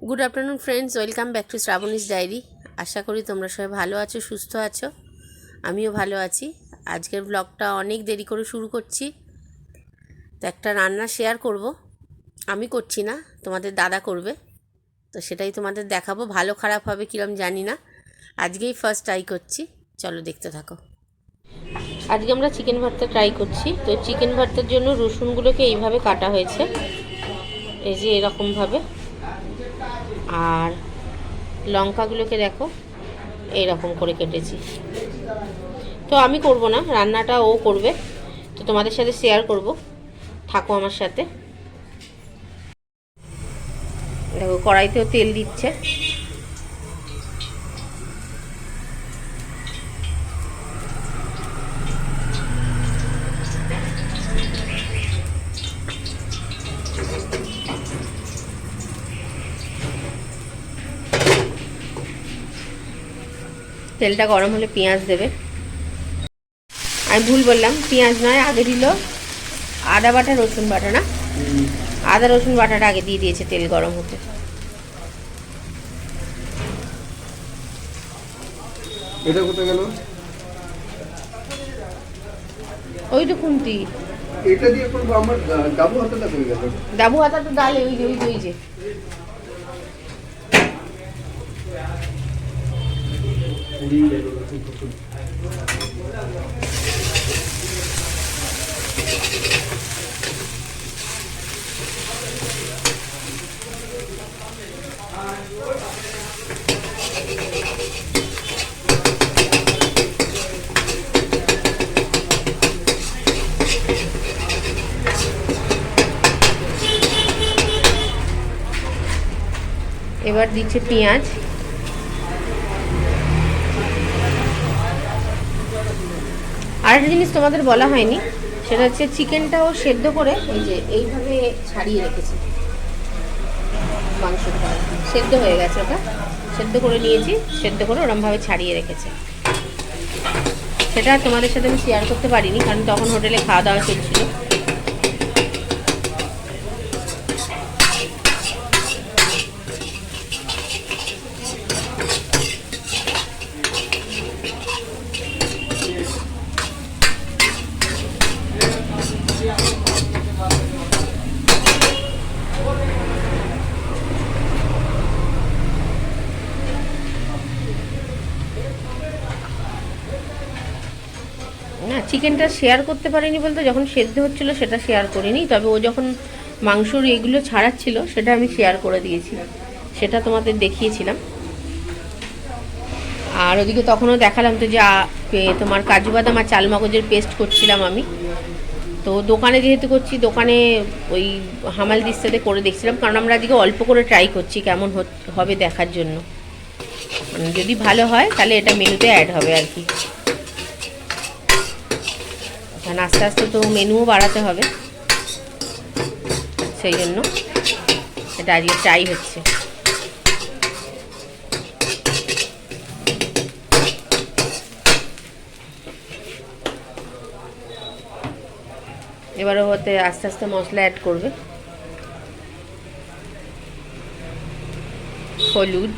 Good afternoon friends, welcome back to Shrabani's diary. আশা করি তোমরা সবাই ভালো আছো, সুস্থ আছো। আমিও ভালো আছি। আজকের ব্লগটা অনেক দেরি করে শুরু করছি। তো একটা রান্না শেয়ার করব। আমি করছি না, তোমাদের দাদা করবে। তো সেটাই তোমাদের দেখাবো। ভালো খারাপ হবে কিরম জানি না, আজকেই ফার্স্ট ট্রাই করছি। চলো দেখতে থাকো। আজকে আমরা চিকেন ভর্তা ট্রাই করছি। তো চিকেন ভর্তার জন্য রসুনগুলোকে এইভাবে কাটা হয়েছে, এই যে এরকমভাবে। আর লঙ্কাগুলোকে দেখো এইরকম করে কেটেছি। তো আমি করব না, রান্নাটা ও করবে। তো তোমাদের সাথে শেয়ার করব, থাকো আমার সাথে। দেখো কড়াইতেও তেল দিচ্ছে। তেলটা গরম হলে পেঁয়াজ দেবে। আমি ভুল বললাম, পেঁয়াজ নয়, আগে দিল আদা বাটা রসুন বাটা। না, আদা রসুন বাটাটা আগে দিয়ে দিয়েছে তেল গরম হতে। এটা কোথায় গেল? ওই তো খুন্তি। এটা দিয়ে করবো। আমার ডাবু হাতাটা হয়ে গেল। ডাবু হাতা তো ডালে ওই যে ওই যে এবার দিচ্ছে পেঁয়াজ। আরেকটা জিনিস তোমাদের বলা হয়নি, সেটা হচ্ছে চিকেনটাও সেদ্ধ করে এই যে এইভাবে ছাড়িয়ে রেখেছি। মাংসটা সেদ্ধ হয়ে গেছে, ওটা সেদ্ধ করে নিয়েছি, সেদ্ধ করে ওরমভাবে ছাড়িয়ে রেখেছে। সেটা তোমাদের সাথে আমি শেয়ার করতে পারিনি, কারণ তখন হোটেলে খাওয়া দাওয়া চলছিল। না, চিকেনটা শেয়ার করতে পারিনি বলতে, যখন সেদ্ধ হচ্ছিলো সেটা শেয়ার করিনি, তবে ও যখন মাংসর এগুলো ছাড়াচ্ছিল সেটা আমি শেয়ার করে দিয়েছি, সেটা তোমাদের দেখিয়েছিলাম। আর ওদিকে তখনও দেখালাম তো যে তোমার কাজু বাদাম আর চালমগজের পেস্ট করছিলাম আমি। তো দোকানে যেহেতু করছি, দোকানে ওই হামালদির সাথে করে দেখছিলাম, কারণ আমরা আজকে অল্প করে ট্রাই করছি কেমন হবে দেখার জন্য। যদি ভালো হয় তাহলে এটা মেনুতে অ্যাড হবে আর কি। কারণ আস্তে আস্তে তো মেনুও বাড়াতে হবে, সেই জন্য এটা আজকে ট্রাই হচ্ছে। এবারে হতে আস্তে আস্তে মশলা অ্যাড করবে। হলুদ,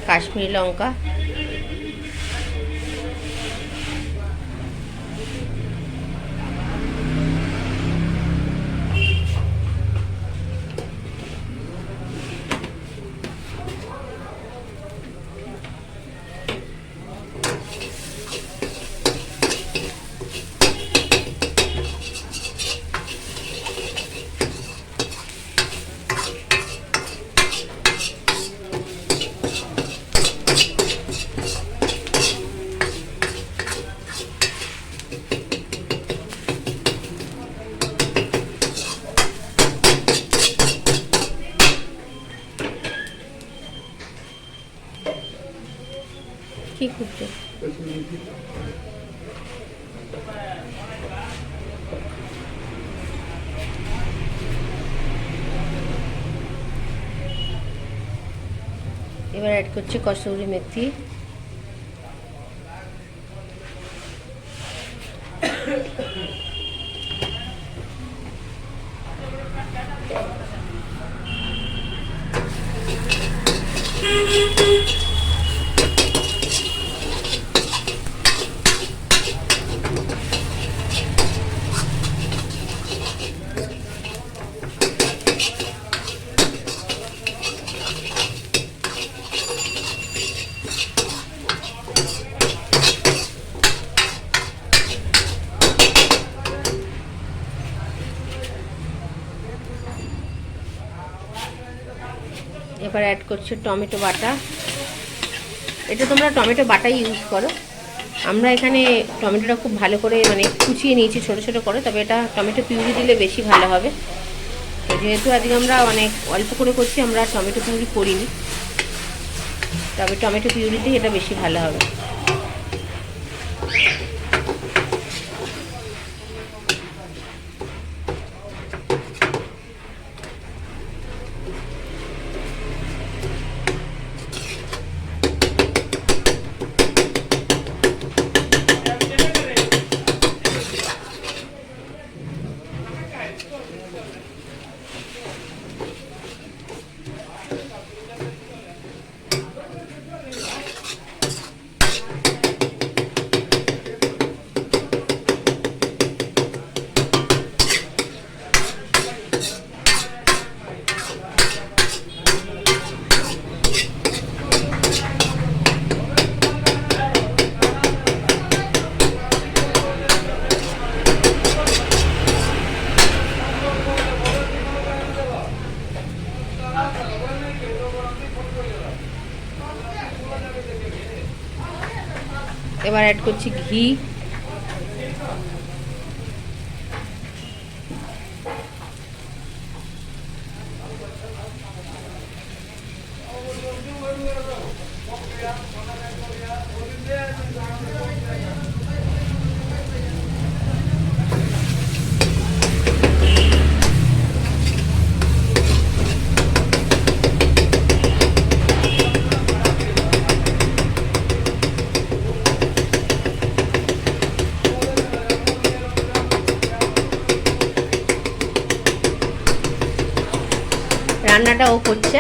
কাশ্মীরি লঙ্কা, কি করছো? এবার অ্যাড করছি কসুরি মেথি, এবার অ্যাড করছি টমেটো বাটা। এটা তোমরা টমেটো বাটাই ইউজ করো, আমরা এখানে টমেটোটা খুব ভালো করে মানে কুচিয়ে নিয়েছি ছোটো ছোটো করে, তবে এটা টমেটো পিউরি দিলে বেশি ভালো হবে। তো যেহেতু আজকে আমরা অনেক অল্প করে করছি, আমরা টমেটো পিউরি করিনি, তবে টমেটো পিউরিতেই এটা বেশি ভালো হবে। এবার অ্যাড করছি ঘি, রান্নাটা ও করছে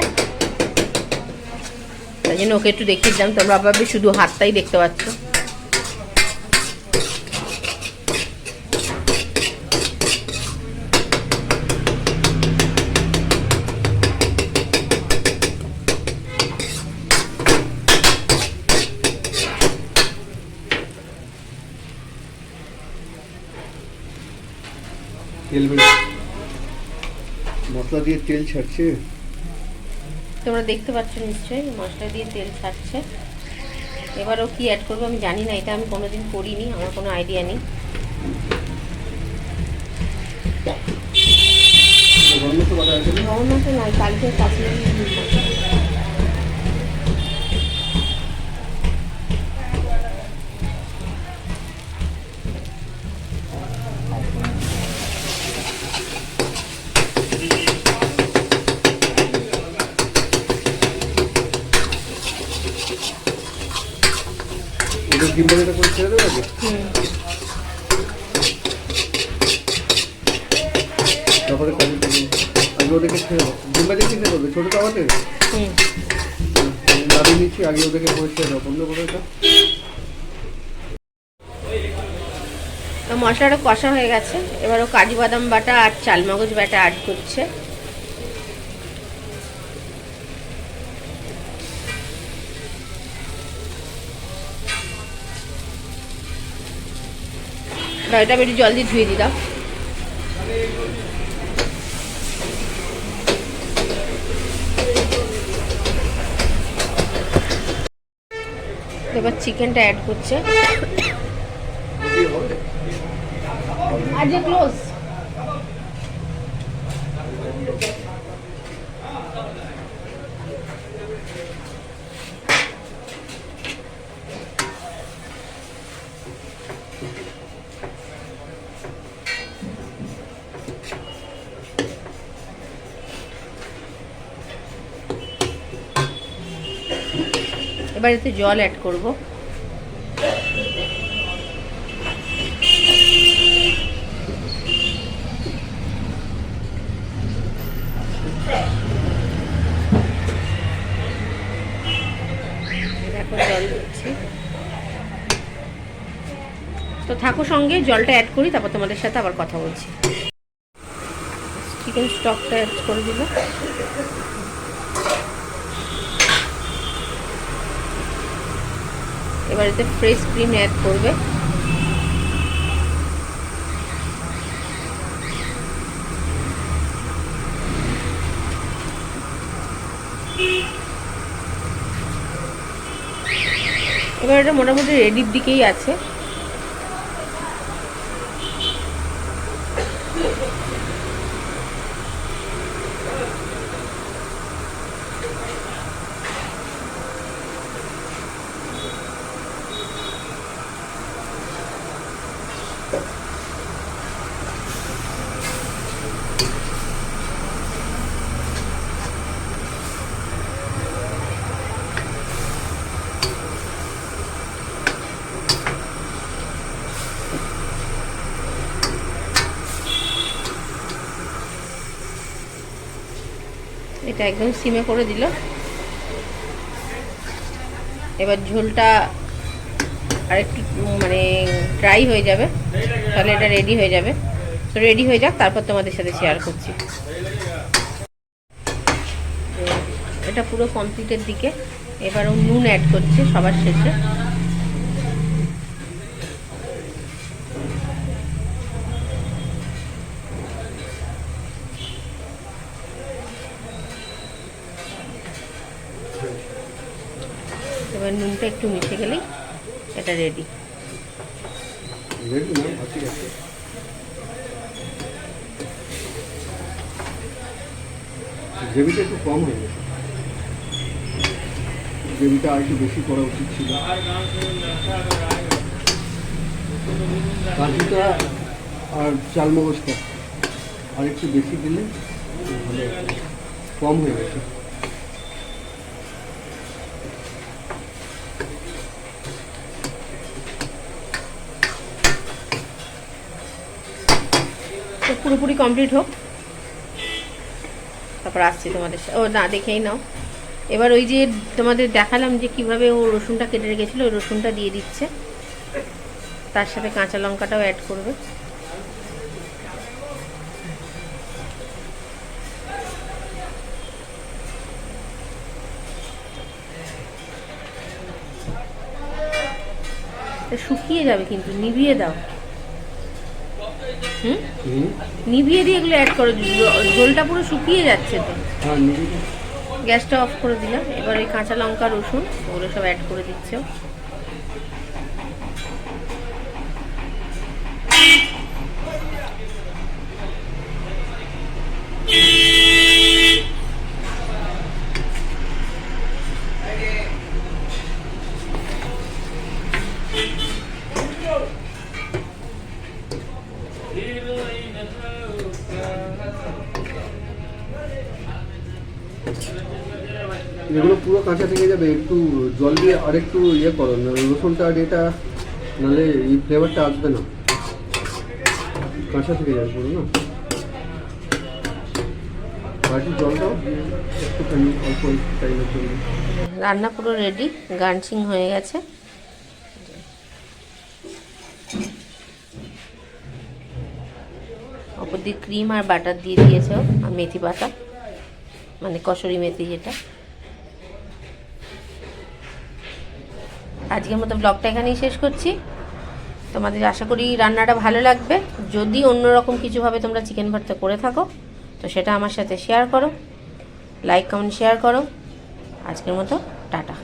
তাই জন্য ওকে একটু দেখিয়ে দিলাম, তোমরা আবার শুধু হাতটাই দেখতে পাচ্ছ। মশলা দিয়ে তেল ছাড়ছে, তোমরা দেখতে পাচ্ছ নিশ্চয়ই মশলা দিয়ে তেল ছাড়ছে। এবারও কি অ্যাড করবো আমি জানি না, এটা আমি কোনোদিন করিনি, আমার কোনো আইডিয়া নেই। গরম মশলা নয়, কালকে কাশ্মীরি ডিমবাজিটা করে ছেড়ে দেবে আগে, তারপরে কাজু আগে ওদেরকে ছেড়ে দাও। ডিমবাজি কিনে করবে ছোটো তাওয়াতে, নাড়িয়ে নিচ্ছি, আগে ওদেরকে করে ছেড়ে দাও বন্ধ করে দাও। তো মশলাটা কষা হয়ে গেছে, এবারও কাজু বাদাম বাটা আর চালমগজ বাটা অ্যাড করছে। এটা একটু জল দিয়ে ধুয়ে দিলাম। এবার চিকেনটা অ্যাড করছে। আজকে ক্লোজ। এবার এতে জল অ্যাড করব। এখন জল দিচ্ছি। তো থাকো সঙ্গে, জলটা অ্যাড করি, তারপর তোমাদের সাথে আবার কথা বলছি। চিকেন স্টকটা অ্যাড করে দিল। এবার এতে ফ্রেশ ক্রিম অ্যাড করবে। এবার এটা মোটামুটি রেডির দিকেই আছে। এটা একদম সিমে করে দিল। এবার ঝোলটা আর একটু মানে ড্রাই হয়ে যাবে, তাহলে এটা রেডি হয়ে যাবে। তো রেডি হয়ে যাক, তারপর তোমাদের সাথে শেয়ার করছি। এটা পুরো কমপ্লিটের দিকে। এবার ও নুন অ্যাড করছে সবার শেষে। এবার নুনটা একটু মিশে গেলেই এটা রেডি। গ্রেভিটা একটু কম হয়ে গেছে, গ্রেভিটা আর একটু বেশি করা উচিত ছিল। কাজুটা আর চালমগজটা আর একটু বেশি দিলে ভালো, কম হয়ে গেছে। পুরোপুরি কমপ্লিট হোক, তারপর আসছি তোমাদের সাথে। ও না, দেখেই নাও। এবার ওই যে তোমাদের দেখালাম যে কিভাবে ও রসুনটা কেটে রেখেছিলো, ওই রসুনটা দিয়ে দিচ্ছে। তার সাথে কাঁচা লঙ্কাটাও অ্যাড করবে। শুকিয়ে যাবে কিন্তু, নিভিয়ে দাও। নিভিয়ে দিয়ে এগুলো অ্যাড করো, ঝোলটা পুরো শুকিয়ে যাচ্ছে তো। গ্যাসটা অফ করে দিলাম। এবার ওই কাঁচা লঙ্কা রসুন ওগুলো সব অ্যাড করে দিচ্ছে। এগুলো পুরো কাঁচা থেকে যাবে, একটু জল দিয়ে আর একটু ইয়ে করো না, রসুনটা আর এটা, নাহলে এই ফ্লেভারটা আসবে না, কাঁচা থেকে যাবে পুরো না। আর একটু জল দাও একটুখানি, অল্প টাইমের জন্য। রান্না পুরো রেডি, গার্নিশিং হয়ে গেছে। অপর দিয়ে ক্রিম আর বাটার দিয়ে দিয়েছে, আর মেথি বাটা, মানে কসুরি মেথি যেটা। আজকের মতো ব্লগটা এখানেই শেষ করছি। তোমাদের আশা করি রান্নাটা ভালো লাগবে। যদি অন্যরকম কিছুভাবে তোমরা চিকেন ভর্তা করে থাকো তো সেটা আমার সাথে শেয়ার করো, লাইক কমেন্ট শেয়ার করো। আজকের মতো টাটা।